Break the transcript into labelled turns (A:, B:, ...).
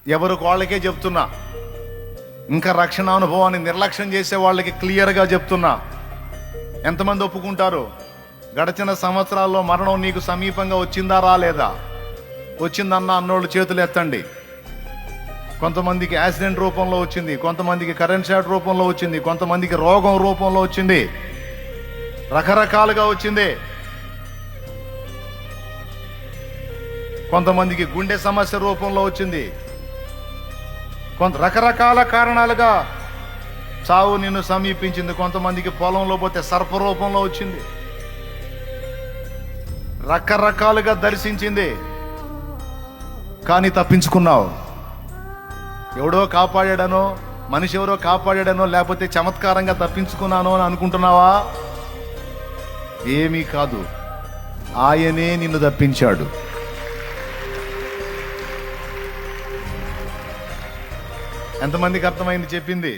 A: ఎవరికి వాళ్ళకే చెప్తున్నా. ఇంకా రక్షణ అనుభవాన్ని నిర్లక్ష్యం చేసే వాళ్ళకి క్లియర్గా చెప్తున్నా. ఎంతమంది ఒప్పుకుంటారు? గడిచిన సంవత్సరాల్లో మరణం నీకు సమీపంగా వచ్చిందా రాలేదా? వచ్చిందన్న అన్నోళ్ళు చేతులు ఎత్తండి. కొంతమందికి యాక్సిడెంట్ రూపంలో వచ్చింది, కొంతమందికి కరెంట్ షాట్ రూపంలో వచ్చింది, కొంతమందికి రోగం రూపంలో వచ్చింది, రకరకాలుగా వచ్చింది. కొంతమందికి గుండె సమస్య రూపంలో వచ్చింది. రకరకాల కారణాలుగా చావు నిన్ను సమీపించింది. కొంతమందికి పొలంలో పోతే సర్ప రూపంలో వచ్చింది, రకరకాలుగా దర్శించింది. కానీ తప్పించుకున్నావు. ఎవడో కాపాడాడనో, మనిషి ఎవరో కాపాడాడనో, లేకపోతే చమత్కారంగా తప్పించుకున్నానో అని అనుకుంటున్నావా? ఏమీ కాదు, ఆయనే నిన్ను తప్పించాడు. ఎంతమందికి అర్థమైంది చెప్పింది?